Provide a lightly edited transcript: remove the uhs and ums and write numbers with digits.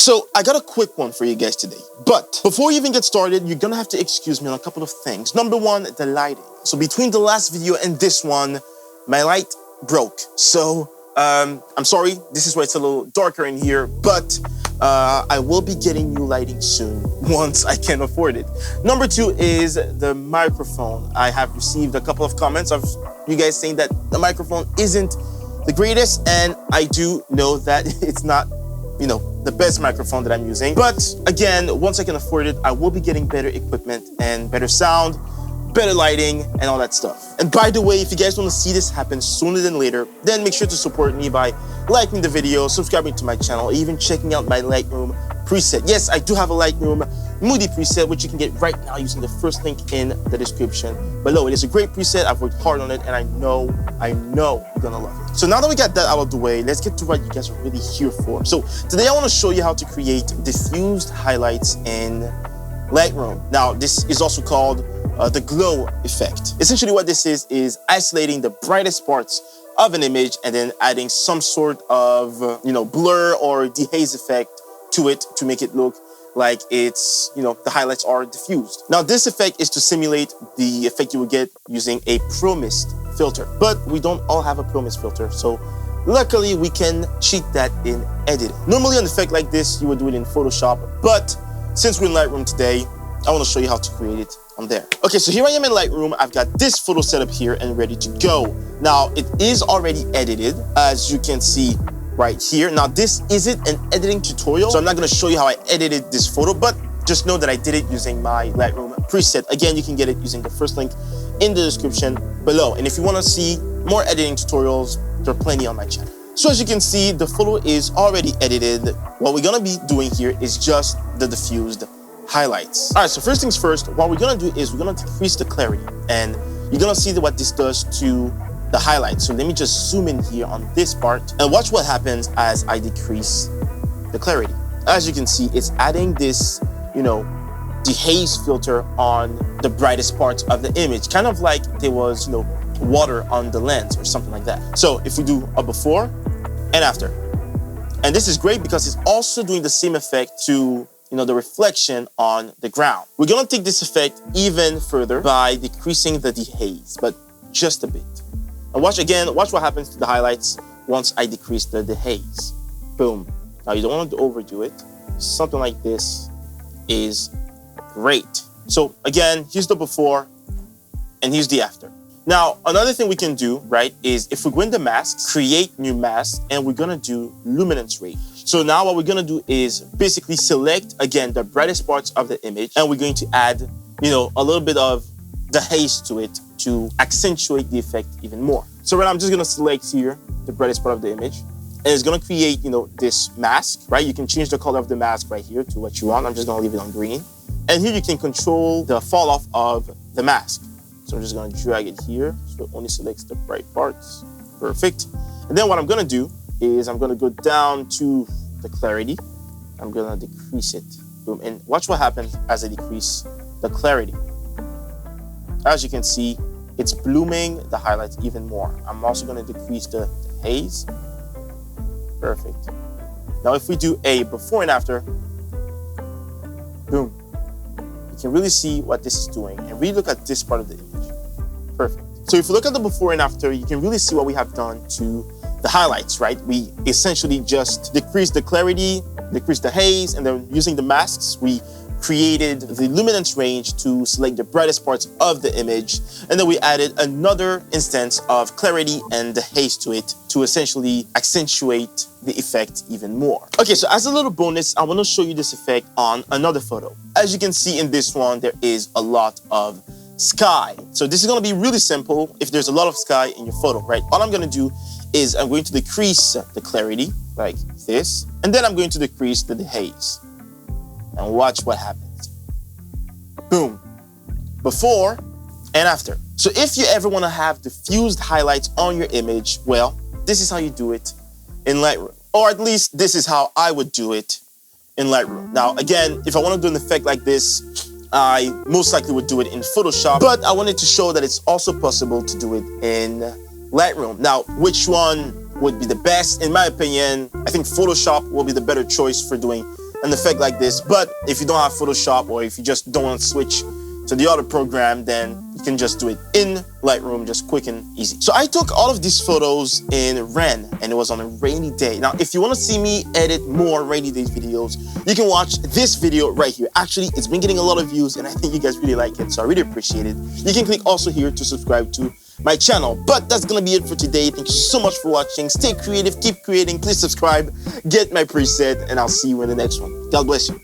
So I got a quick one for you guys today. But before you even get started, you're gonna have to excuse me on a couple of things. Number one, the lighting. So between the last video and this one, my light broke. So I'm sorry, this is why it's a little darker in here, but I will be getting new lighting soon once I can afford it. Number two is the microphone. I have received a couple of comments of you guys saying that the microphone isn't the greatest, and I do know that it's not, you know, the best microphone that I'm using. But again, once I can afford it, I will be getting better equipment and better sound, better lighting, and all that stuff. And by the way, if you guys want to see this happen sooner than later, then make sure to support me by liking the video, subscribing to my channel, even checking out my Lightroom preset. Yes, I do have a Lightroom Moody preset, which you can get right now using the first link in the description below. It is a great preset. I've worked hard on it, and I know you're gonna love it. So now that we got that out of the way, let's get to what you guys are really here for. So today I want to show you how to create diffused highlights in Lightroom. Now, this is also called the glow effect. Essentially what this is isolating the brightest parts of an image and then adding some sort of, blur or dehaze effect to it to make it look like it's, the highlights are diffused. Now, this effect is to simulate the effect you would get using a Pro Mist filter, but we don't all have a Pro Mist filter, so luckily we can cheat that in editing. Normally an effect like this, you would do it in Photoshop, but since we're in Lightroom today, I want to show you how to create it on there. Okay, so here I am in Lightroom. I've got this photo set up here and ready to go. Now, it is already edited, as you can see right here. Now, this isn't an editing tutorial, so I'm not going to show you how I edited this photo, but just know that I did it using my Lightroom preset. Again, you can get it using the first link in the description below. And if you want to see more editing tutorials, there are plenty on my channel. So as you can see, the photo is already edited. What we're going to be doing here is just the diffused highlights. All right, so first things first, what we're going to do is we're going to decrease the clarity, and you're going to see what this does to the highlights. So let me just zoom in here on this part and watch what happens as I decrease the clarity. As you can see, it's adding this, dehaze filter on the brightest parts of the image, kind of like there was, water on the lens or something like that. So if we do a before and after, and this is great because it's also doing the same effect to the reflection on the ground. We're gonna take this effect even further by decreasing the dehaze, but just a bit. And watch what happens to the highlights once I decrease the dehaze. Boom. Now you don't want to overdo it. Something like this is great. So again, here's the before and here's the after. Now, another thing we can do, right, is if we go in the masks, create new masks, and we're gonna do luminance range. So now what we're gonna do is basically select, again, the brightest parts of the image, and we're going to add, a little bit of the haze to it to accentuate the effect even more. So right now I'm just gonna select here the brightest part of the image, and it's gonna create, this mask, right? You can change the color of the mask right here to what you want. I'm just gonna leave it on green. And here you can control the fall off of the mask. So I'm just gonna drag it here so it only selects the bright parts. Perfect. And then what I'm gonna do is I'm gonna go down to the clarity. I'm gonna decrease it. Boom. And watch what happens as I decrease the clarity. As you can see, it's blooming the highlights even more. I'm also gonna decrease the haze. Perfect. Now if we do a before and after, boom. You can really see what this is doing and really look at this part of the image. Perfect. So if you look at the before and after, you can really see what we have done to the highlights, right? We essentially just decreased the clarity, decreased the haze, and then using the masks, we created the luminance range to select the brightest parts of the image. And then we added another instance of clarity and the haze to it to essentially accentuate the effect even more. Okay, so as a little bonus, I want to show you this effect on another photo. As you can see in this one, there is a lot of sky. So this is going to be really simple if there's a lot of sky in your photo, right? All I'm going to do is I'm going to decrease the clarity like this, and then I'm going to decrease the haze. And watch what happens. Boom. Before and after. So if you ever want to have diffused highlights on your image, well, this is how you do it in Lightroom. Or at least this is how I would do it in Lightroom. Now, again, if I want to do an effect like this, I most likely would do it in Photoshop, but I wanted to show that it's also possible to do it in Lightroom. Now, which one would be the best? In my opinion, I think Photoshop will be the better choice for doing an effect like this. But if you don't have Photoshop, or if you just don't want to switch to the other program, then you can just do it in Lightroom, just quick and easy. So I took all of these photos in Rennes, and it was on a rainy day. Now, if you want to see me edit more rainy days videos, you can watch this video right here. Actually, it's been getting a lot of views, and I think you guys really like it, so I really appreciate it. You can click also here to subscribe to my channel. But that's gonna be it for today. Thank you so much for watching. Stay creative, keep creating, please subscribe, get my preset, and I'll see you in the next one. God bless you.